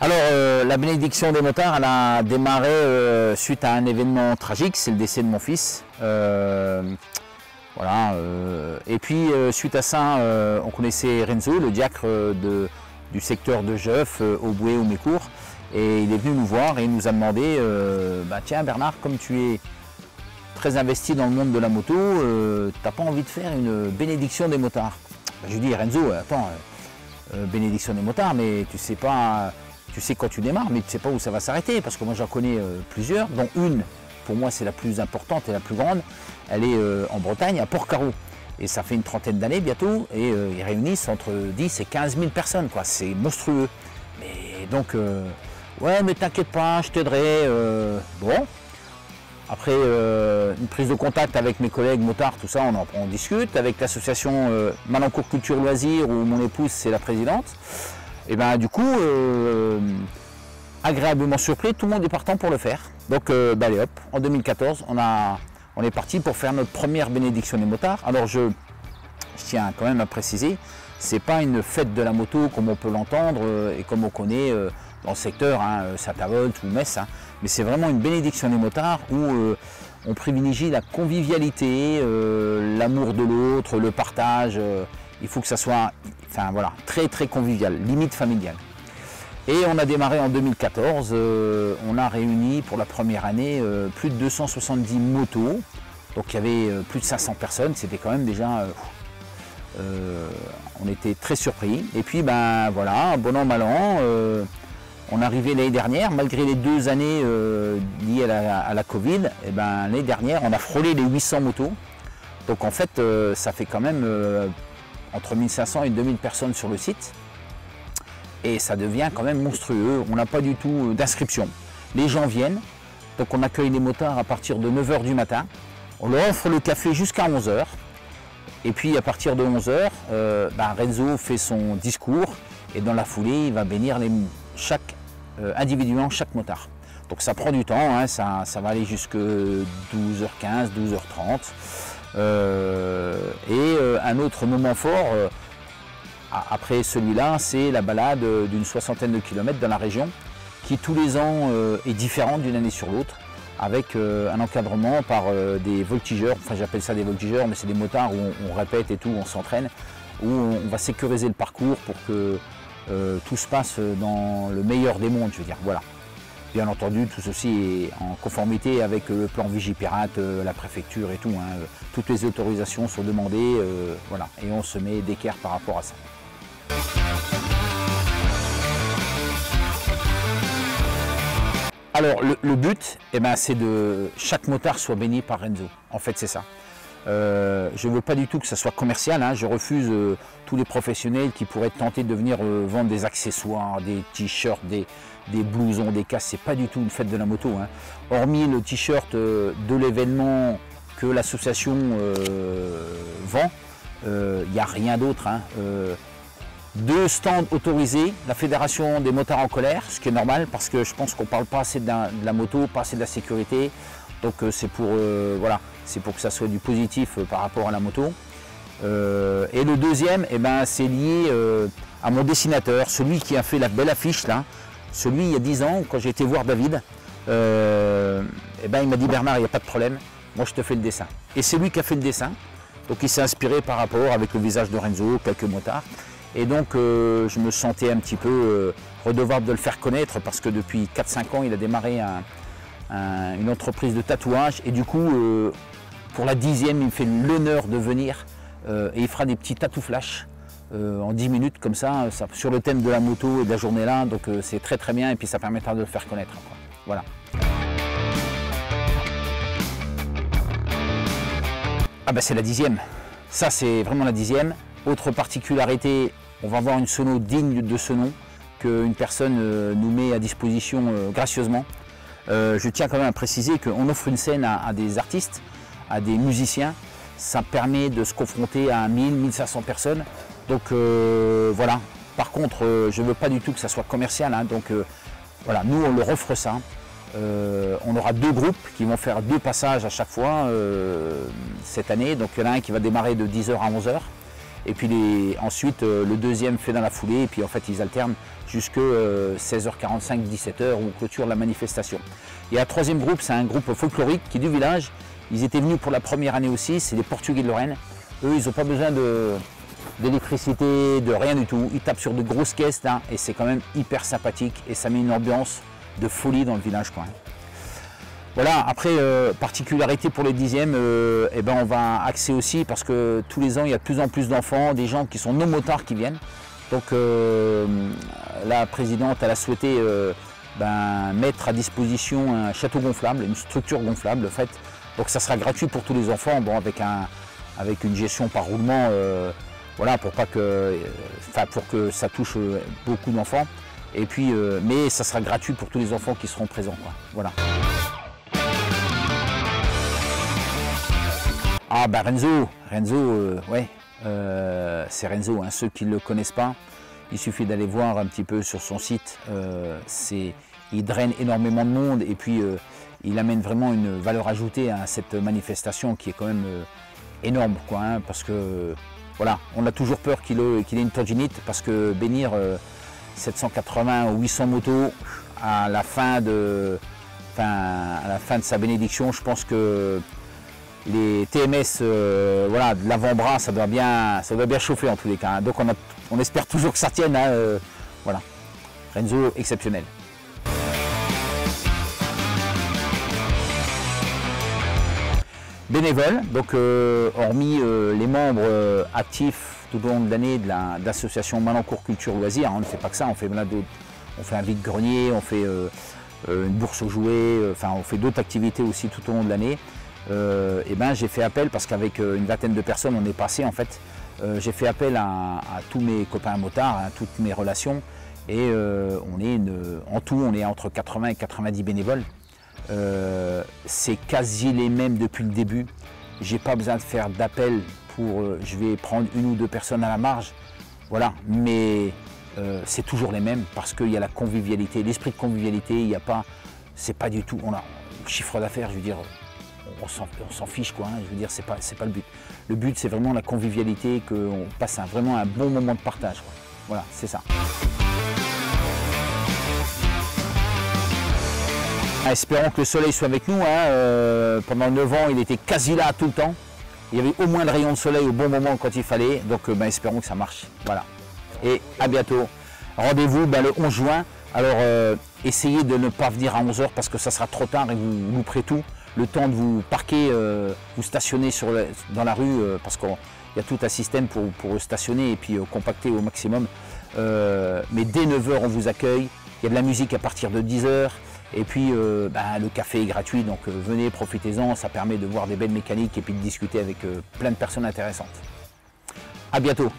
Alors, la bénédiction des motards, elle a démarré suite à un événement tragique, c'est le décès de mon fils. Voilà. Et puis, suite à ça, on connaissait Renzo, le diacre du secteur de Jeuf, au Bouet, au Mécourt. Et il est venu nous voir et il nous a demandé bah, tiens Bernard, comme tu es très investi dans le monde de la moto, t'as pas envie de faire une bénédiction des motards? Bah, je lui dis Renzo, attends, bénédiction des motards, mais tu sais pas. Tu sais quand tu démarres, mais tu ne sais pas où ça va s'arrêter, parce que moi j'en connais plusieurs, dont une, pour moi c'est la plus importante et la plus grande, elle est en Bretagne, à Port-Carreau. Et ça fait une trentaine d'années bientôt, et ils réunissent entre 10 et 15 000 personnes, quoi. C'est monstrueux. Mais donc, ouais, mais t'inquiète pas, je t'aiderai. Bon, après une prise de contact avec mes collègues motards, tout ça, on discute, avec l'association Malancourt Culture Loisirs, où mon épouse c'est la présidente. Et bien du coup, agréablement surpris, tout le monde est partant pour le faire. Donc bah, allez hop, en 2014, on est parti pour faire notre première bénédiction des motards. Alors je tiens quand même à préciser, c'est pas une fête de la moto comme on peut l'entendre et comme on connaît dans le secteur, hein, Saint-Avold ou Metz, hein, mais c'est vraiment une bénédiction des motards où on privilégie la convivialité, l'amour de l'autre, le partage. Il faut que ça soit enfin, voilà, très très convivial, limite familial. Et on a démarré en 2014, on a réuni pour la première année plus de 270 motos, donc il y avait plus de 500 personnes, c'était quand même déjà, on était très surpris. Et puis ben voilà, bon an mal an, on est arrivé l'année dernière, malgré les 2 années liées à la Covid, et ben, l'année dernière on a frôlé les 800 motos, donc en fait ça fait quand même entre 1500 et 2000 personnes sur le site. Et ça devient quand même monstrueux. On n'a pas du tout d'inscription. Les gens viennent, donc on accueille les motards à partir de 9 h du matin. On leur offre le café jusqu'à 11 h. Et puis à partir de 11 h, ben Renzo fait son discours et dans la foulée, il va bénir individuellement chaque motard. Donc ça prend du temps, hein, ça va aller jusqu'à 12h15, 12h30. Un autre moment fort après celui-là, c'est la balade d'une 60aine de kilomètres dans la région qui tous les ans est différente d'une année sur l'autre, avec un encadrement par des voltigeurs, enfin j'appelle ça des voltigeurs, mais c'est des motards où on répète et tout, on s'entraîne, où on va sécuriser le parcours pour que tout se passe dans le meilleur des mondes, je veux dire, voilà. Bien entendu, tout ceci est en conformité avec le plan Vigipirate, la préfecture et tout. Hein. Toutes les autorisations sont demandées, voilà, et on se met d'équerre par rapport à ça. Alors, le but, eh ben, c'est que chaque motard soit béni par Renzo. En fait, c'est ça. Je ne veux pas du tout que ça soit commercial, hein. Je refuse tous les professionnels qui pourraient tenter de venir vendre des accessoires, des t-shirts, des blousons, des casques. C'est pas du tout une fête de la moto, hein. Hormis le t-shirt de l'événement que l'association vend, il n'y a rien d'autre, hein. 2 stands autorisés, la Fédération des motards en colère, ce qui est normal parce que je pense qu'on ne parle pas assez de la moto, pas assez de la sécurité. Donc c'est pour, voilà, c'est pour que ça soit du positif par rapport à la moto. Et le deuxième, eh ben, c'est lié à mon dessinateur, celui qui a fait la belle affiche là. Celui il y a 10 ans, quand j'ai été voir David, eh ben, il m'a dit Bernard, il n'y a pas de problème, moi je te fais le dessin. Et c'est lui qui a fait le dessin, donc il s'est inspiré par rapport avec le visage de Renzo, quelques motards. Et donc je me sentais un petit peu redevable de le faire connaître parce que depuis 4-5 ans il a démarré une entreprise de tatouage et du coup pour la 10e il me fait l'honneur de venir et il fera des petits tatou flash en 10 minutes comme ça sur le thème de la moto et de la journée là, donc c'est très très bien et puis ça permettra de le faire connaître, quoi. Voilà. Ah ben c'est la 10e, ça c'est vraiment la 10e. Autre particularité, on va avoir une sono digne de ce nom qu'une personne nous met à disposition gracieusement. Je tiens quand même à préciser qu'on offre une scène à des artistes, à des musiciens. Ça permet de se confronter à 1000-1500 personnes. Donc voilà. Par contre, je ne veux pas du tout que ça soit commercial, hein. Donc voilà, nous on leur offre ça. On aura 2 groupes qui vont faire 2 passages à chaque fois cette année. Donc il y en a un qui va démarrer de 10 h à 11 h. Et puis ensuite le deuxième fait dans la foulée, et puis en fait ils alternent jusqu'à 16h45, 17h où clôture la manifestation. Et un troisième groupe, c'est un groupe folklorique qui est du village. Ils étaient venus pour la première année aussi, c'est les Portugais de Lorraine. Eux, ils n'ont pas besoin d'électricité, de rien du tout. Ils tapent sur de grosses caisses là, et c'est quand même hyper sympathique et ça met une ambiance de folie dans le village quoi. Voilà, après particularité pour les 10e, eh ben on va axer aussi parce que tous les ans il y a de plus en plus d'enfants, des gens qui sont non motards qui viennent. Donc la présidente elle a souhaité mettre à disposition un château gonflable, une structure gonflable en fait. Donc ça sera gratuit pour tous les enfants, bon, avec une gestion par roulement, voilà, pour que ça touche beaucoup d'enfants. Et puis, mais ça sera gratuit pour tous les enfants qui seront présents, quoi. Voilà. Ah bah Renzo, ouais, c'est Renzo, hein. Ceux qui ne le connaissent pas, il suffit d'aller voir un petit peu sur son site. Il draine énormément de monde et puis il amène vraiment une valeur ajoutée à cette manifestation qui est quand même énorme, quoi, hein, parce que voilà, on a toujours peur qu'il ait une tendinite parce que bénir 780 ou 800 motos à la fin de sa bénédiction, je pense que les TMS voilà, de l'avant-bras, ça doit bien chauffer en tous les cas, hein. Donc on espère toujours que ça tienne, hein, voilà. Renzo exceptionnel. Bénévoles, donc hormis les membres actifs tout au long de l'année de l'association Malancourt Culture Loisirs, hein, on ne fait pas que ça, on fait un vide-grenier, on fait une bourse aux jouets, enfin on fait d'autres activités aussi tout au long de l'année. Et ben j'ai fait appel, parce qu'avec une vingtaine de personnes on est passé en fait, j'ai fait appel à tous mes copains motards, à toutes mes relations, et en tout on est entre 80 et 90 bénévoles. C'est quasi les mêmes depuis le début. J'ai pas besoin de faire d'appel pour je vais prendre une ou deux personnes à la marge, voilà, mais c'est toujours les mêmes parce qu'il y a la convivialité, l'esprit de convivialité. Il n'y a pas, c'est pas du tout, on a chiffre d'affaires, je veux dire, on s'en fiche quoi, hein, je veux dire, c'est pas le but. Le but c'est vraiment la convivialité, qu'on passe vraiment un bon moment de partage, quoi. Voilà, c'est ça. Espérons que le soleil soit avec nous, hein. Pendant 9 ans il était quasi là tout le temps. Il y avait au moins le rayon de soleil au bon moment quand il fallait, donc espérons que ça marche. Voilà. Et à bientôt. Rendez-vous le 11 juin. Alors essayez de ne pas venir à 11 h parce que ça sera trop tard et vous louperez tout. Le temps de vous parquer, vous stationner dans la rue, parce qu'il y a tout un système pour stationner et puis compacter au maximum. Mais dès 9 h on vous accueille. Il y a de la musique à partir de 10 h. Et puis le café est gratuit, donc venez, profitez-en, ça permet de voir des belles mécaniques et puis de discuter avec plein de personnes intéressantes. À bientôt.